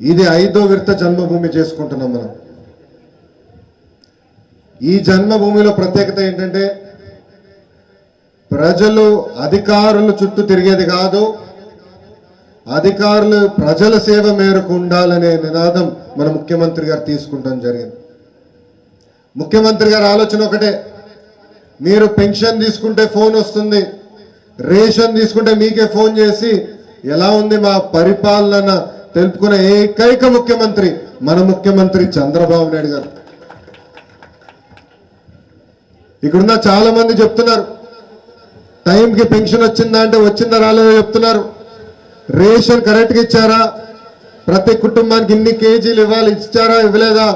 ఇది 5వ విడత జన్మభూమి చేసుకుంటున్నాం మనం. ఈ జన్మభూమిలో ప్రత్యేకత ఏంటంటే ప్రజలు అధికారుల చుట్టూ తిరిగేది కాదు, అధికారులు ప్రజల సేవ మేరకు ఉండాలనే నినాదం మన ముఖ్యమంత్రి గారు తీసుకుంటాం జరిగింది. ముఖ్యమంత్రి గారి ఆలోచన ఒకటే, మీరు పెన్షన్ తీసుకుంటే ఫోన్ వస్తుంది, రేషన్ తీసుకుంటే మీకే ఫోన్ చేసి ఎలా ఉంది మా పరిపాలన తెలుపుకునే ఏకైక ముఖ్యమంత్రి మన ముఖ్యమంత్రి చంద్రబాబు నాయుడు గారు. ఇక్కడున్న చాలా మంది చెప్తున్నారు టైంకి పెన్షన్ వచ్చిందా అంటే వచ్చిందా రాలేదో చెప్తున్నారు, రేషన్ కరెక్ట్గా ఇచ్చారా, ప్రతి కుటుంబానికి ఇన్ని కేజీలు ఇవ్వాలి ఇచ్చారా ఇవ్వలేదా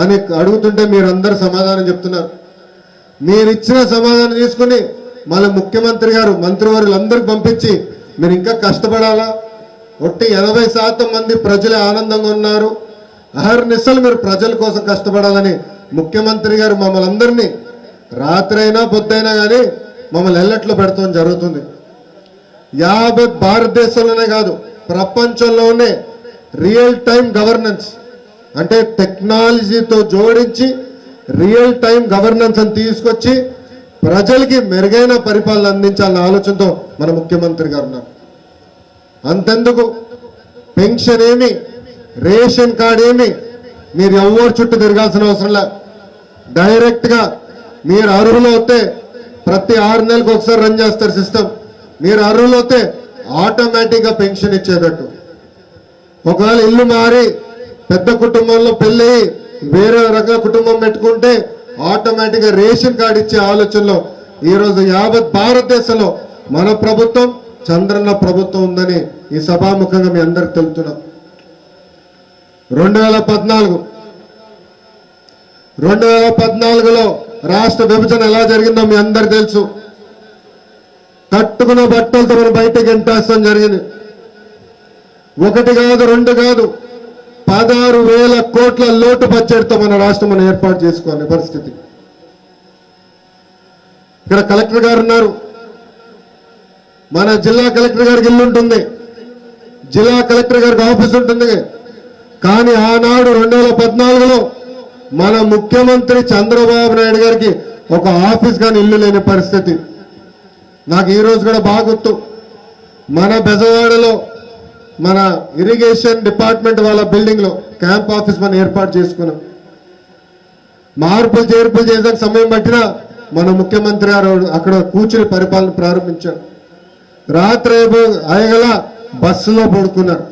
అని అడుగుతుంటే మీరందరూ సమాధానం చెప్తున్నారు. మీరు ఇచ్చిన సమాధానం తీసుకుని మళ్ళీ ముఖ్యమంత్రి గారు మంత్రివర్యులందరికి పంపించి మీరు ఇంకా కష్టపడాలా, ఒట్టి 80% మంది ప్రజలే ఆనందంగా ఉన్నారు, అహర్నిశలు మీరు ప్రజల కోసం కష్టపడాలని ముఖ్యమంత్రి గారు మమ్మల్ని అందరినీ రాత్రైనా పొద్దైనా కానీ మమ్మల్ని ఎల్లట్లో పెడతాం జరుగుతుంది. యావత్ భారతదేశంలోనే కాదు ప్రపంచంలోనే రియల్ టైం గవర్నెన్స్ అంటే టెక్నాలజీతో జోడించి రియల్ టైం గవర్నెన్స్ అని తీసుకొచ్చి ప్రజలకి మెరుగైన పరిపాలన అందించాలన్న ఆలోచనతో మన ముఖ్యమంత్రి గారు ఉన్నారు. అంతెందుకు పెన్షన్ ఏమి, రేషన్ కార్డు ఏమి మీరు ఎవరు చుట్టూ తిరగాల్సిన అవసరం లే, డైరెక్ట్గా మీరు అర్హులు అవుతే ప్రతి 6 నెలలకు ఒకసారి రన్ చేస్తారు సిస్టమ్. మీరు అర్హులు అవుతే ఆటోమేటిక్గా పెన్షన్ ఇచ్చేటట్టు. ఒకవేళ ఇల్లు మారి పెద్ద కుటుంబంలో పెళ్ళి వేరే రకాల కుటుంబం పెట్టుకుంటే ఆటోమేటిక్గా రేషన్ కార్డు ఇచ్చే ఆలోచనలో ఈరోజు యావత్ భారతదేశంలో మన ప్రభుత్వం చంద్రన్న ప్రభుత్వం ఉందని ఈ సభాముఖంగా మీ అందరికి తెలుపుతున్నాం. 2014లో రాష్ట్ర విభజన ఎలా జరిగిందో మీ అందరికి తెలుసు. కట్టుకున్న బట్టలతో మనం బయటకు ఎంటేస్తాం జరిగింది. 1 కాదు 2 కాదు 16,000 కోట్ల లోటు బడ్జెట్తో మన రాష్ట్రం మనం ఏర్పాటు చేసుకోవాలి పరిస్థితి. ఇక్కడ కలెక్టర్ గారు ఉన్నారు, మన జిల్లా కలెక్టర్ గారికి ఇల్లు ఉంటుంది, జిల్లా కలెక్టర్ గారికి ఆఫీస్ ఉంటుంది. కానీ ఆనాడు 2014లో మన ముఖ్యమంత్రి చంద్రబాబు నాయుడు గారికి ఒక ఆఫీస్ కానీ ఇల్లు లేని పరిస్థితి. నాకు ఈ రోజు కూడా బాగా గుర్తు, మన బెజవాడలో మన ఇరిగేషన్ డిపార్ట్మెంట్ వాళ్ళ బిల్డింగ్ లో క్యాంప్ ఆఫీస్ మనం ఏర్పాటు చేసుకున్నాం. మార్పులు చేర్పులు చేయడానికి సమయం పట్టినా మన ముఖ్యమంత్రి గారు అక్కడ కూర్చుని పరిపాలన ప్రారంభించారు. రాత్రి అయగల బస్సులో పడుకున్నారు.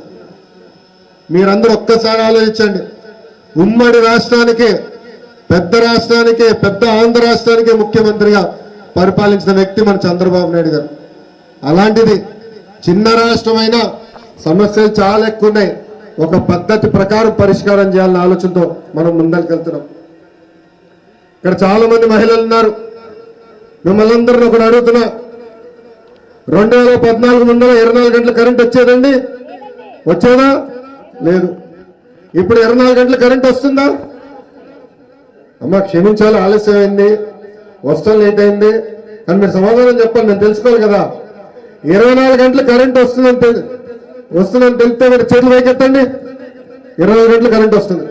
మీరందరూ ఒక్కసారి ఆలోచించండి, ఉమ్మడి రాష్ట్రానికి పెద్ద ఆంధ్ర రాష్ట్రానికి ముఖ్యమంత్రిగా పరిపాలించిన వ్యక్తి మన చంద్రబాబు నాయుడు గారు. అలాంటిది చిన్న రాష్ట్రమైనా సమస్యలు చాలా ఎక్కువ ఉన్నాయి, ఒక పద్ధతి ప్రకారం పరిష్కారం చేయాలన్న ఆలోచనతో మనం ముందరికెళ్తున్నాం. ఇక్కడ చాలా మంది మహిళలు ఉన్నారు, మిమ్మల్ని అందరినీ ఒకటి అడుగుతున్నా, 2014 ముందర 24 గంటల కరెంట్ వచ్చేదండి, వచ్చేదా? లేదు. ఇప్పుడు 24 గంటల కరెంట్ వస్తుందా? అమ్మా క్షమించాలి, ఆలస్యమైంది, వస్తాం లేట్ అయింది అని మీరు సమాధానం చెప్పాలి, నేను తెలుసుకోవాలి కదా. 24 గంటల కరెంట్ వస్తుందని తెలిస్తే మీరు చేతులు పైకెత్తండి. 24 గంటల కరెంట్ వస్తుంది.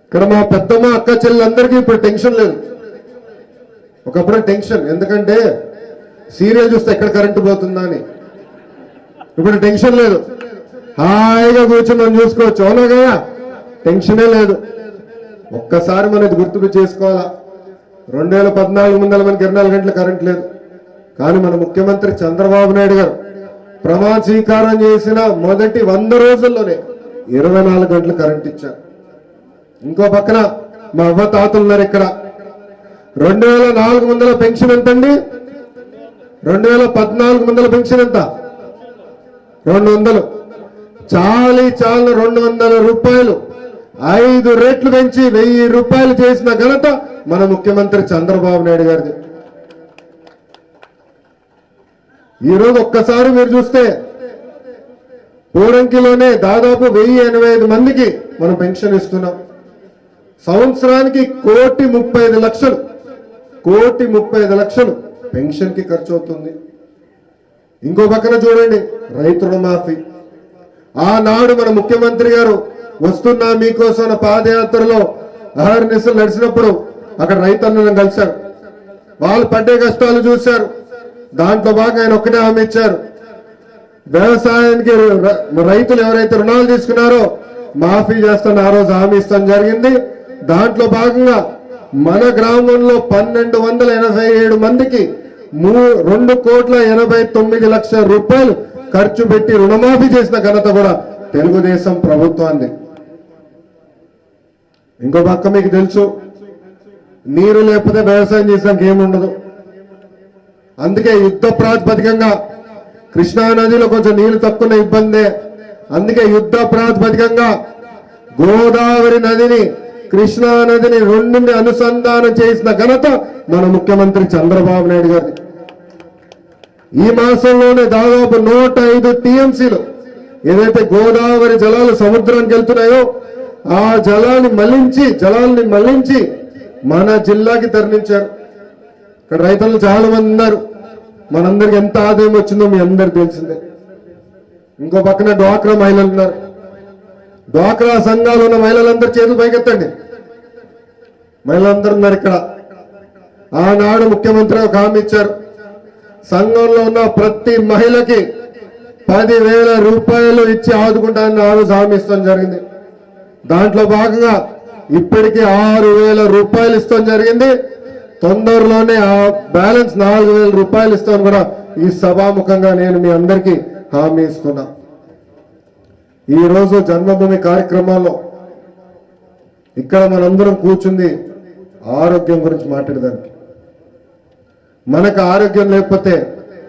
ఇక్కడ మా పెద్దమ్మ అక్క చెల్లెలందరికీ ఇప్పుడు టెన్షన్ లేదు. ఒకప్పుడు టెన్షన్, ఎందుకంటే సీరియల్ చూస్తే ఎక్కడ కరెంటు పోతుందా అని. ఇప్పుడు టెన్షన్ లేదు, హాయిగా కూర్చొని మనం చూసుకోవచ్చు. అవునా కదా, టెన్షనే లేదు. ఒక్కసారి మనది గుర్తుకు చేసుకోవాలా, 2014 ముందర మనకి 24 గంటల కరెంట్ లేదు. కానీ మన ముఖ్యమంత్రి చంద్రబాబు నాయుడు గారు ప్రమాణ స్వీకారం చేసిన మొదటి 100 రోజుల్లోనే 24 గంటల కరెంట్ ఇచ్చారు. ఇంకో పక్కన మా అవ్వ తాతలు ఉన్నారు ఇక్కడ. 2004 ముందర పెన్షన్ ఎంతండి? 2014 ముందర పెన్షన్ ఎంత? 200. చాలీ 200 రూపాయలు 5 రెట్లు పెంచి 1000 రూపాయలు చేసిన ఘనత మన ముఖ్యమంత్రి చంద్రబాబు నాయుడు గారిది. ఈరోజు ఒక్కసారి మీరు చూస్తే పోరంకిలోనే దాదాపు 1085 మందికి మనం పెన్షన్ ఇస్తున్నాం. సంవత్సరానికి 1,35 లక్షలు పెన్షన్ కి ఖర్చు అవుతుంది. ఇంకో పక్కన చూడండి రైతు రుణమాఫీ ఆనాడు మన ముఖ్యమంత్రి గారు వస్తున్నా మీకోసం అన్న పాదయాత్రలో అహర్నిశలు నడిచినప్పుడు అక్కడ రైతన్నలను కలిశారు. వాళ్ళు పడ్డే కష్టాలు చూశారు. దాంట్లో భాగంగా ఆయన ఒక్కటే హామీ ఇచ్చారు, వ్యవసాయానికి రైతులు ఎవరైతే రుణాలు తీసుకున్నారో మాఫీ చేస్తాను ఆ రోజు హామీ ఇస్తాం జరిగింది. దాంట్లో భాగంగా మన గ్రామంలో 1287 మందికి 2,89,00,000 రూపాయలు ఖర్చు పెట్టి రుణమాఫీ చేసిన ఘనత కూడా తెలుగుదేశం ప్రభుత్వాన్ని. ఇంకో పక్క మీకు తెలుసు, నీరు లేకపోతే వ్యవసాయం చేసాక ఏముండదు. అందుకే యుద్ధ ప్రాతిపదికంగా కృష్ణా నదిలో కొంచెం నీళ్లు తక్కువ ఇబ్బందే. అందుకే యుద్ధ ప్రాతిపదికంగా గోదావరి నదిని కృష్ణా నదిని రెండుని అనుసంధానం చేసిన ఘనత మన ముఖ్యమంత్రి చంద్రబాబు నాయుడు గారి. ఈ మాసంలోనే దాదాపు 105 టీఎంసీలు ఏదైతే గోదావరి జలాలు సముద్రానికి వెళ్తున్నాయో ఆ జలాల్ని మళ్లించి మన జిల్లాకి తరలించారు. ఇక్కడ రైతులు చాలా మంది ఉన్నారు. మనందరికి ఎంత ఆదాయం వచ్చిందో మీ అందరికి తెలిసిందే. ఇంకో పక్కన డ్వాక్రా మహిళలు ఉన్నారు. డ్వాక్రా సంఘాలు ఉన్న మహిళలందరూ చేతులు పైకెత్తండి. మహిళలందరూ ఉన్నారు ఇక్కడ. ఆనాడు ముఖ్యమంత్రి ఒక హామీ ఇచ్చారు, సంఘంలో ఉన్న ప్రతి మహిళకి 10,000 రూపాయలు ఇచ్చి ఆదుకుంటానని ఆ రోజు హామీ ఇస్తాం జరిగింది. దాంట్లో భాగంగా ఇప్పటికీ 6,000 రూపాయలు ఇస్తాం జరిగింది. తొందరలోనే ఆ బ్యాలెన్స్ 4,000 రూపాయలు ఇస్తాను కూడా ఈ సభాముఖంగా నేను మీ అందరికీ హామీ ఇస్తున్నా. ఈ రోజు జన్మభూమి కార్యక్రమాల్లో ఇక్కడ మనందరం కూర్చుంది ఆరోగ్యం గురించి మాట్లాడడానికి. మనకు ఆరోగ్యం లేకపోతే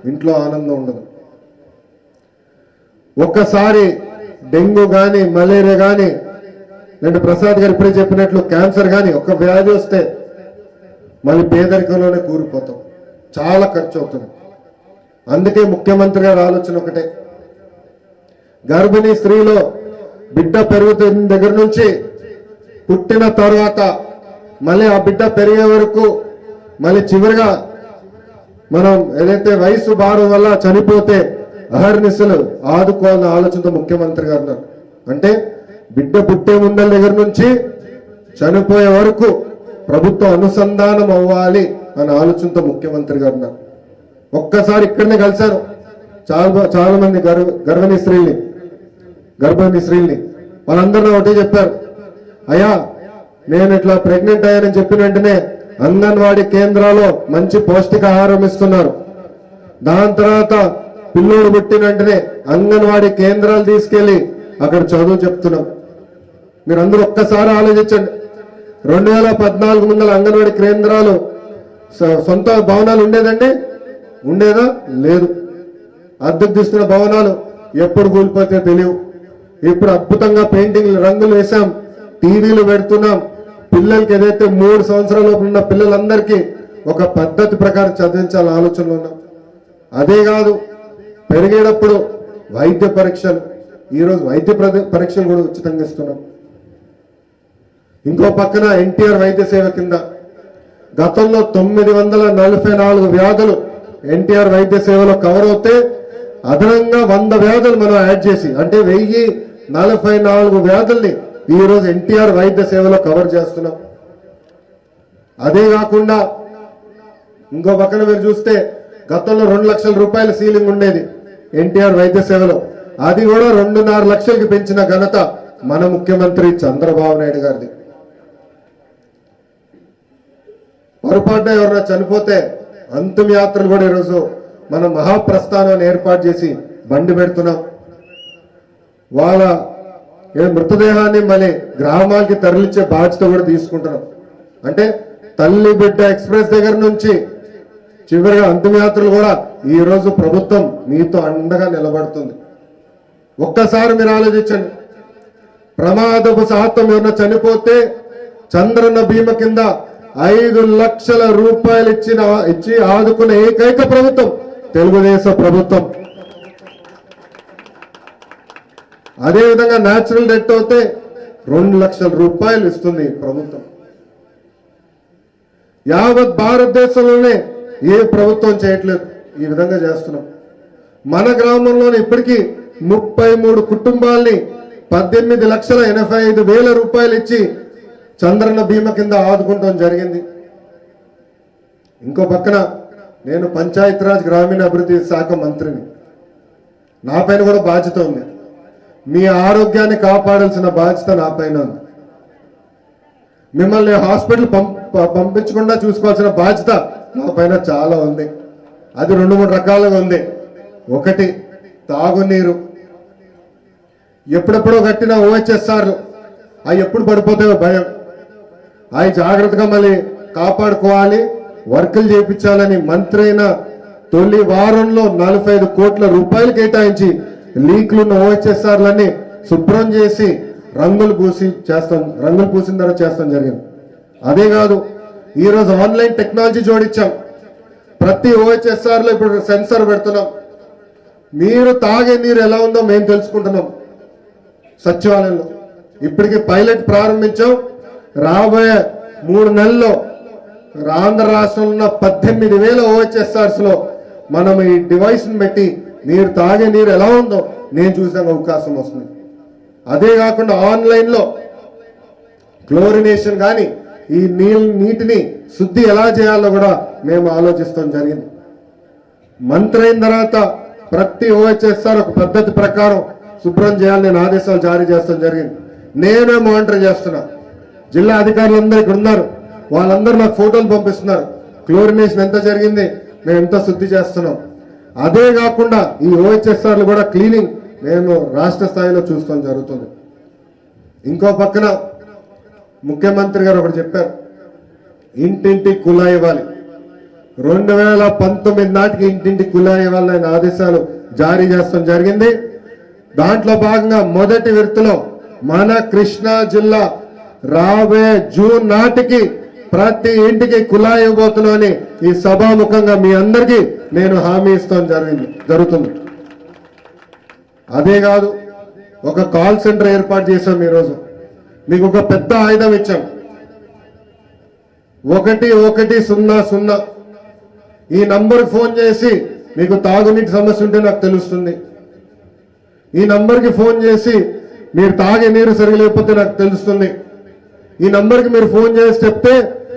ఇంట్లో ఆనందం ఉండదు. ఒక్కసారి డెంగ్యూ కానీ మలేరియా కానీ నేను ప్రసాద్ గారు ఇప్పుడే చెప్పినట్లు క్యాన్సర్ కానీ ఒక వ్యాధి వస్తే మళ్ళీ పేదరికంలోనే కూలిపోతాం. చాలా ఖర్చు అవుతుంది. అందుకే ముఖ్యమంత్రి గారి ఆలోచన ఒకటే, గర్భిణీ స్త్రీలో బిడ్డ పెరుగుతున్న దగ్గర నుంచి పుట్టిన తర్వాత మళ్ళీ ఆ బిడ్డ పెరిగే వరకు మళ్ళీ చివరిగా మనం ఏదైతే వయసు భారం వల్ల చనిపోతే అహర్నిశలు ఆదుకోవాలన్న ఆలోచనతో ముఖ్యమంత్రి గారు ఉన్నారు. అంటే బిడ్డ పుట్టే ముందల దగ్గర నుంచి చనిపోయే వరకు ప్రభుత్వం అనుసంధానం అవ్వాలి అనే ఆలోచనతో ముఖ్యమంత్రి గారు ఉన్నారు. ఒక్కసారి ఇక్కడనే కలిశాను చాలా మంది గర్భిణీ స్త్రీల్ని. వాళ్ళందరూ ఒకటే చెప్పారు, అయ్యా నేను ఇట్లా ప్రెగ్నెంట్ అయ్యానని చెప్పిన వెంటనే అంగన్వాడీ కేంద్రాల్లో మంచి పౌష్టికాహారం ఇస్తున్నారు. దాని తర్వాత పిల్లోడు పుట్టిన వెంటనే అంగన్వాడీ కేంద్రాలు తీసుకెళ్లి అక్కడ చదువు చెప్తున్నాం. మీరందరూ ఒక్కసారి ఆలోచించండి. 2014 ముందల అంగన్వాడీ కేంద్రాలు సొంత భవనాలు ఉండేదా? లేదు. అద్దెకు తీసుకున్న భవనాలు ఎప్పుడు కూలిపోతే తెలియవు. ఇప్పుడు అద్భుతంగా పెయింటింగ్లు రంగులు వేసాం, టీవీలు పెడుతున్నాం. పిల్లలకి ఏదైతే 3 సంవత్సరాల లోపు ఉన్న పిల్లలందరికీ ఒక పద్ధతి ప్రకారం చదివించాలని ఆలోచనలో ఉన్నాం. అదే కాదు, పెరిగేటప్పుడు వైద్య పరీక్షలు, ఈరోజు వైద్య పరీక్షలు కూడా ఉచితంగా ఇస్తున్నాం. ఇంకో పక్కన ఎన్టీఆర్ వైద్య సేవ కింద గతంలో 944 వ్యాధులు ఎన్టీఆర్ వైద్య సేవలో కవర్ అవుతే అదనంగా 100 వ్యాధులు మనం యాడ్ చేసి అంటే 1044 వ్యాధుల్ని ఈ రోజు ఎన్టీఆర్ వైద్య సేవలో కవర్ చేస్తున్నాం. అదే కాకుండా ఇంకో పక్కన మీరు చూస్తే గతంలో 2 లక్షల రూపాయల సీలింగ్ ఉండేది ఎన్టీఆర్ వైద్య సేవలో, అది కూడా 2.5 లక్షలకి పెంచిన ఘనత మన ముఖ్యమంత్రి చంద్రబాబు నాయుడు గారిది. పొరపాటున ఎవరైనా చనిపోతే అంతిమ యాత్రలు కూడా ఈరోజు మన మహాప్రస్థానాన్ని ఏర్పాటు చేసి బండి పెడుతున్నాం. వాళ్ళ మృతదేహాన్ని మళ్ళీ గ్రామాలకి తరలించే బాధ్యత కూడా తీసుకుంటున్నాం. అంటే తల్లి బిడ్డ ఎక్స్ప్రెస్ దగ్గర నుంచి చివరిగా అంతిమ యాత్రలు కూడా ఈ రోజు ప్రభుత్వం మీతో అండగా నిలబడుతుంది. ఒక్కసారి మీరు ఆలోచించండి, ప్రమాదపు శాతం ఎవరైనా చనిపోతే చంద్రన్న బీమా కింద 5 లక్షల రూపాయలు ఇచ్చి ఆదుకున్న ఏకైక ప్రభుత్వం తెలుగుదేశం ప్రభుత్వం. అదేవిధంగా న్యాచురల్ డెత్ అవుతే 2 లక్షల రూపాయలు ఇస్తుంది ప్రభుత్వం. యావత్ భారతదేశంలోనే ఏ ప్రభుత్వం చేయట్లేదు, ఈ విధంగా చేస్తున్నాం. మన గ్రామంలోనే ఇప్పటికీ 33 కుటుంబాల్ని 18,85,000 రూపాయలు ఇచ్చి చంద్రన్న బీమా కింద ఆదుకుంటాం జరిగింది. ఇంకో పక్కన నేను పంచాయతీరాజ్ గ్రామీణ అభివృద్ధి శాఖ మంత్రిని. నా పైన కూడా బాధ్యత ఉంది. మీ ఆరోగ్యాన్ని కాపాడాల్సిన బాధ్యత నా పైన ఉంది. మిమ్మల్ని హాస్పిటల్ పంపించకుండా చూసుకోవాల్సిన బాధ్యత నా పైన చాలా ఉంది. అది 2-3 రకాలుగా ఉంది. ఒకటి, తాగునీరు. ఎప్పుడెప్పుడో కట్టిన ఓహెచ్ఎస్ఆర్లు అవి ఎప్పుడు పడిపోతాయో భయం. అవి జాగ్రత్తగా మళ్ళీ కాపాడుకోవాలి, వర్కులు చేయించాలని మంత్రి అయిన తొలి వారంలో 45 కోట్ల రూపాయలు కేటాయించి లీక్లున్న ఓహెచ్ఎస్ఆర్లన్నీ శుభ్రం చేసి రంగులు పూసిన తర్వాత చేస్తాం జరిగింది. అదే కాదు, ఈరోజు ఆన్లైన్ టెక్నాలజీ జోడించాం. ప్రతి ఓహెచ్ఎస్ఆర్ లో ఇప్పుడు సెన్సార్ పెడుతున్నాం. మీరు తాగే నీరు ఎలా ఉందో మేము తెలుసుకుంటున్నాం. సచివాలయంలో ఇప్పటికి పైలట్ ప్రారంభించాం. రాబోయే 3 నెలల్లో ఆంధ్ర రాష్ట్రంలో ఉన్న 18,000 ఓహెచ్ఎస్ఆర్స్ లో మనం ఈ డివైస్ ని పెట్టి మీరు తాగే నీరు ఎలా ఉందో నేను చూసే అవకాశం వస్తుంది. అదే కాకుండా ఆన్లైన్ లో క్లోరినేషన్ కానీ ఈ నీటిని శుద్ధి ఎలా చేయాలో కూడా మేము ఆలోచిస్తాం జరిగింది. మంత్రి అయిన తర్వాత ప్రతి ఓహెచ్ఎస్ఆర్ ఒక పద్ధతి ప్రకారం శుభ్రం చేయాలని నేను ఆదేశాలు జారీ చేస్తాం జరిగింది. నేనే మానిటర్ చేస్తున్నా. జిల్లా అధికారులందరూ ఇక్కడ ఉన్నారు. వాళ్ళందరూ నాకు ఫోటోలు పంపిస్తున్నారు. క్లోరినేషన్ ఎంత జరిగింది, మేము ఎంత శుద్ధి చేస్తున్నాం. అదే కాకుండా ఈ ఓహెచ్ఎస్ఆర్లు కూడా క్లీనింగ్ మేము రాష్ట్ర స్థాయిలో చూసుకోవడం జరుగుతుంది. ఇంకో పక్కన ముఖ్యమంత్రి గారు ఒకటి చెప్పారు, ఇంటింటి కుళాయి ఇవ్వాలి. 2019 నాటికి ఇంటింటి కుళాయి ఇవ్వాలని ఆదేశాలు జారీ చేస్తాం జరిగింది. దాంట్లో భాగంగా మొదటి విడతలో మన కృష్ణా జిల్లా రాబోయే జూన్ నాటికి ప్రతి ఇంటికి కుళాయి ఇవ్వబోతున్నామని ఈ సభాముఖంగా మీ అందరికీ నేను హామీ ఇస్తాం జరుగుతుంది. అదే కాదు, ఒక కాల్ సెంటర్ ఏర్పాటు చేశాం. ఈరోజు మీకు ఒక పెద్ద ఆయుధం ఇచ్చాం. 1100 ఈ నంబర్ ఫోన్ చేసి మీకు తాగునీటి సమస్య ఉంటే నాకు తెలుస్తుంది. ఈ నంబర్కి ఫోన్ చేసి మీరు తాగే నీరు సరిగలేకపోతే నాకు తెలుస్తుంది. ఈ నంబర్కి మీరు ఫోన్ చేసి చెప్తే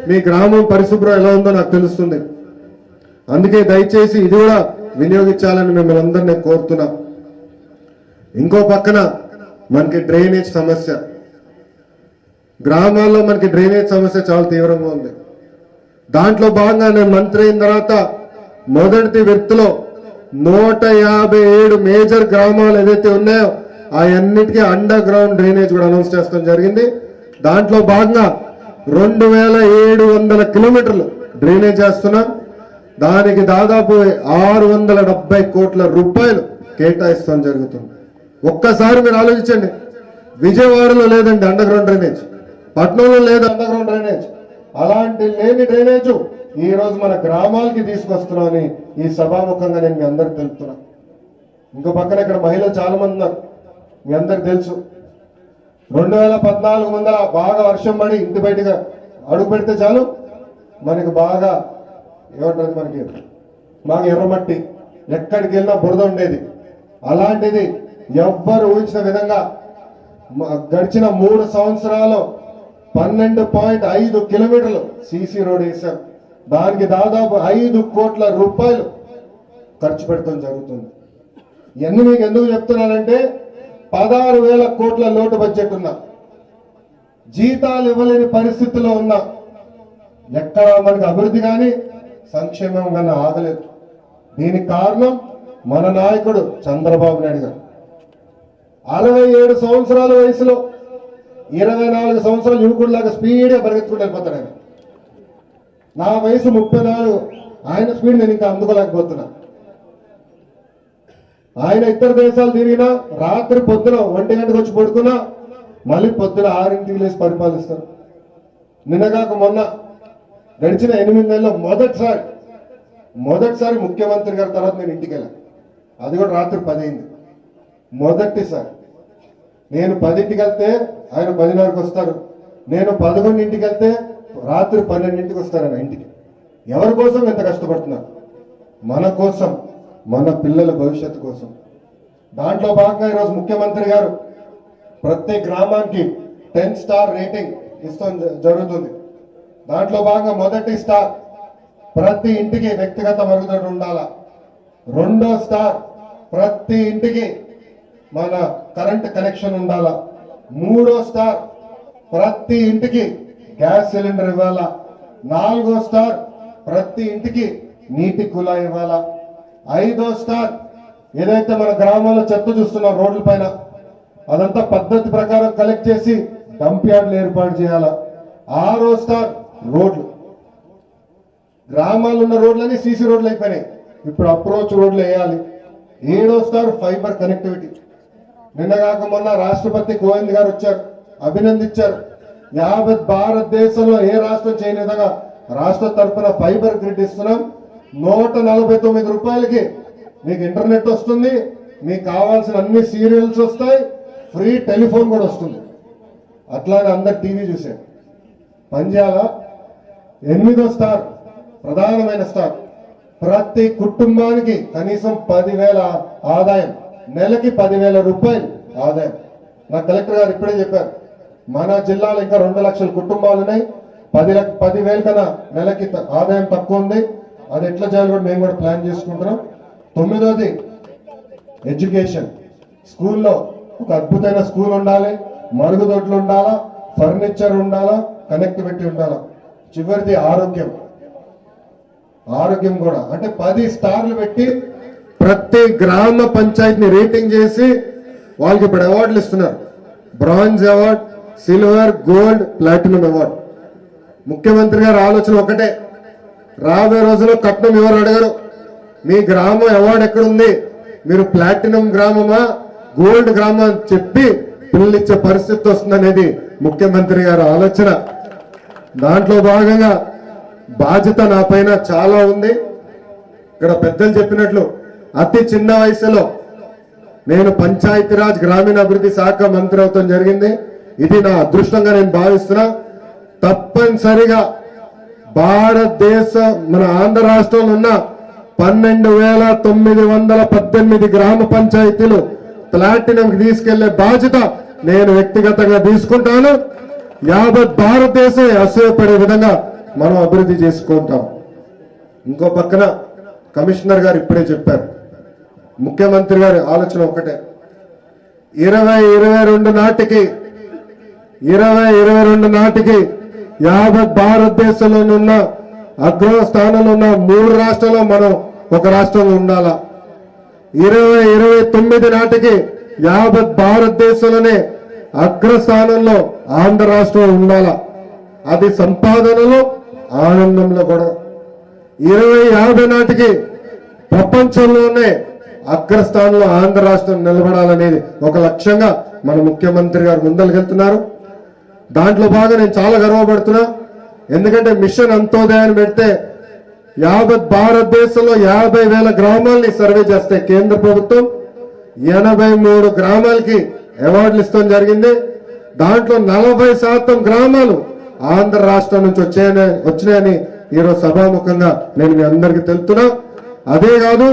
మీ గ్రామం పరిశుభ్రం ఎలా ఉందో నాకు తెలుస్తుంది. అందుకే దయచేసి ఇది కూడా వినియోగించాలని మిమ్మల్ని అందరినీ కోరుతున్నా. ఇంకో పక్కన మనకి డ్రైనేజ్ సమస్య, గ్రామాల్లో మనకి డ్రైనేజ్ సమస్య చాలా తీవ్రంగా ఉంది. దాంట్లో భాగంగా నేను మంత్రి అయిన తర్వాత మొదటి విడతలో 157 మేజర్ గ్రామాలు ఏదైతే ఉన్నాయో అవన్నిటికీ అండర్ గ్రౌండ్ డ్రైనేజ్ కూడా అనౌన్స్ చేస్తాం జరిగింది. దాంట్లో భాగంగా 2700 కిలోమీటర్లు డ్రైనేజ్ చేస్తున్నాం. దానికి దాదాపు 670 కోట్ల రూపాయలు కేటాయిస్తాం జరుగుతుంది. ఒక్కసారి మీరు ఆలోచించండి, విజయవాడలో లేదండి అండర్ గ్రౌండ్ డ్రైనేజ్, పట్నంలో లేదు అండర్ గ్రౌండ్ డ్రైనేజ్. అలాంటి లేని డ్రైనేజ్ ఈ రోజు మన గ్రామాలకి తీసుకొస్తున్నామని ఈ సభాముఖంగా నేను మీ అందరికి తెలుపుతున్నా. ఇంకో పక్కన ఇక్కడ మహిళలు చాలా మంది ఉన్నారు. మీ అందరికి తెలుసు, 2014 ముందర బాగా వర్షం పడి ఇంటి బయటగా అడుగు పెడితే చాలు మనకి బాగా ఏమంటుంది, బాగా ఎర్రమట్టి, ఎక్కడికి వెళ్ళినా బురద ఉండేది. అలాంటిది ఎవ్వరు ఊహించిన విధంగా గడిచిన 3 సంవత్సరాలు 12.5 కిలోమీటర్లు సీసీ రోడ్ వేశాం. దానికి దాదాపు 5 కోట్ల రూపాయలు ఖర్చు పెడతాం జరుగుతుంది. ఇవన్నీ మీకు ఎందుకు చెప్తున్నానంటే 16,000 కోట్ల లోటు బడ్జెట్ ఉన్నా, జీతాలు ఇవ్వలేని పరిస్థితిలో ఉన్నా, ఎక్కడ మనకి అభివృద్ధి కానీ సంక్షేమం కానీ ఆగలేదు. దీనికి కారణం మన నాయకుడు చంద్రబాబు నాయుడు గారు. 67 సంవత్సరాల వయసులో 24 సంవత్సరాల యువకుడిలాగా స్పీడ్గా పరిగెత్తుకుంటూ వెళ్ళిపోతాడు ఆయన. నా వయసు 34, ఆయన స్పీడ్ నేను ఇంకా అందుకోలేకపోతున్నా. ఆయన ఇతర దేశాలు తిరిగినా రాత్రి పొద్దున 1 గంటకు వచ్చి పడుకున్నా మళ్ళీ పొద్దున 6ంటికి లేచి పరిపాలిస్తారు. నిన్నగాక మొన్న గడిచిన 8 నెలల్లో మొదటిసారి ముఖ్యమంత్రి గారి తర్వాత నేను ఇంటికి వెళ్ళాను. అది కూడా రాత్రి 10 అయింది. మొదటిసారి నేను 10ంటికి వెళ్తే ఆయన 10:30కి వస్తారు. నేను 11ంటికి వెళ్తే రాత్రి 12ంటికి వస్తారు ఆయన ఇంటికి. ఎవరి కోసం ఎంత కష్టపడుతున్నారు? మన కోసం, మన పిల్లల భవిష్యత్తు కోసం. దాంట్లో భాగంగా ఈరోజు ముఖ్యమంత్రి గారు ప్రతి గ్రామానికి 10 స్టార్ రేటింగ్ ఇస్తాం జరుగుతుంది. దాంట్లో భాగంగా మొదటి స్టార్ ప్రతి ఇంటికి వ్యక్తిగత మరుగుదొడ్డి ఉండాలా. రెండో స్టార్ ప్రతి ఇంటికి మన కరెంట్ కనెక్షన్ ఉండాలా. మూడో స్టార్ ప్రతి ఇంటికి గ్యాస్ సిలిండర్ ఇవ్వాలా. నాలుగో స్టార్ ప్రతి ఇంటికి నీటి కుళాయి ఇవ్వాలా. ఐదో స్టార్ ఏదైతే మన గ్రామాల్లో చెత్త చూస్తున్నాం రోడ్ల పైన అదంతా పద్ధతి ప్రకారం కలెక్ట్ చేసి డంప్ యార్డ్లు ఏర్పాటు చేయాలా. ఆరో స్టార్ రోడ్లు, గ్రామాల్లో ఉన్న రోడ్లని సీసీ రోడ్లు అయిపోయినాయి, ఇప్పుడు అప్రోచ్ రోడ్లు వేయాలి. ఏడో స్టార్ ఫైబర్ కనెక్టివిటీ. నిన్న కాక మొన్న రాష్ట్రపతి కోవింద్ గారు వచ్చారు, అభినందించారు. యావత్ భారతదేశంలో ఏ రాష్ట్రం చేయని విధంగా రాష్ట్ర తరఫున ఫైబర్ గ్రిడ్ ఇస్తున్నాం. 149 రూపాయలకి మీకు ఇంటర్నెట్ వస్తుంది, మీకు కావాల్సిన అన్ని సీరియల్స్ వస్తాయి, ఫ్రీ టెలిఫోన్ కూడా వస్తుంది. అట్లానే అందరు టీవీ చూసారు. పంజాల 8వ స్టార్ ప్రధానమైన స్టార్ ప్రతి కుటుంబానికి కనీసం 10,000 ఆదాయం, నెలకి 10,000 రూపాయలు ఆదాయం. నా కలెక్టర్ గారు ఇప్పుడే చెప్పారు మన జిల్లాలో ఇంకా 2 లక్షల కుటుంబాలు ఉన్నాయి, 10,000 కన్నా నెలకి ఆదాయం తక్కువ ఉంది. అది ఎట్లా చేయాలి కూడా మేము కూడా ప్లాన్ చేసుకుంటున్నాం. 9వది ఎడ్యుకేషన్. స్కూల్లో ఒక అద్భుతమైన స్కూల్ ఉండాలి, మరుగుదొడ్లు ఉండాలా, ఫర్నిచర్ ఉండాలా, కనెక్టివిటీ ఉండాలా. చివరిది ఆరోగ్యం. ఆరోగ్యం కూడా అంటే 10 స్టార్లు పెట్టి ప్రతి గ్రామ పంచాయతీని రేటింగ్ చేసి వాళ్ళకి ఇప్పుడు అవార్డులు ఇస్తున్నారు. Bronze award, silver, gold, platinum award. ముఖ్యమంత్రి గారి ఆలోచన ఒకటే, రాబోయే రోజుల్లో కట్నం ఎవరు అడగరు, మీ గ్రామం అవార్డు ఎక్కడుంది, మీరు ప్లాటినం గ్రామమా గోల్డ్ గ్రామం అని చెప్పి పిల్లలిచ్చే పరిస్థితి వస్తుందనేది ముఖ్యమంత్రి గారి ఆలోచన. దాంట్లో భాగంగా బాధ్యత నా పైన చాలా ఉంది. ఇక్కడ పెద్దలు చెప్పినట్లు అతి చిన్న వయసులో నేను పంచాయతీరాజ్ గ్రామీణాభివృద్ధి శాఖ మంత్రి అవటం జరిగింది. ఇది నా అదృష్టంగా నేను భావిస్తున్నా. తప్పనిసరిగా భారతదేశం మన ఆంధ్ర రాష్ట్రంలో ఉన్న 12,918 గ్రామ పంచాయతీలు ప్లాటినంకి తీసుకెళ్లే బాధ్యత నేను వ్యక్తిగతంగా తీసుకుంటాను. యావత్ భారతదేశం అసూయపడే విధంగా మనం అభివృద్ధి చేసుకుంటాం. ఇంకో పక్కన కమిషనర్ గారు ఇప్పుడే చెప్పారు, ముఖ్యమంత్రి గారి ఆలోచన ఒకటే, 2022 నాటికి యావత్ భారతదేశంలో ఉన్న అగ్రస్థానంలో ఉన్న 3 రాష్ట్రాల్లో మనం ఒక రాష్ట్రంలో ఉండాలా. 2029 నాటికి యావత్ భారతదేశంలోనే అగ్రస్థానంలో ఆంధ్ర రాష్ట్రం ఉండాలా. అది సంపాదనలో ఆనందంలో కూడా. 2050 నాటికి ప్రపంచంలోనే అగ్రస్థానంలో ఆంధ్ర రాష్ట్రం నిలబడాలనేది ఒక లక్ష్యంగా మన ముఖ్యమంత్రి గారు ముందలుకెళ్తున్నారు. దాంట్లో బాగా నేను చాలా గర్వపడుతున్నా. ఎందుకంటే మిషన్ అంత్యోదయాన్ని పెడితే యావత్ భారతదేశంలో 50,000 గ్రామాలని సర్వే చేస్తే కేంద్ర ప్రభుత్వం 83 గ్రామాలకి అవార్డులు ఇస్తాం జరిగింది. దాంట్లో 40% గ్రామాలు ఆంధ్ర రాష్ట్రం నుంచి వచ్చినాయని ఈరోజు సభాముఖంగా నేను మీ అందరికీ తెలుపుతున్నా. అదే కాదు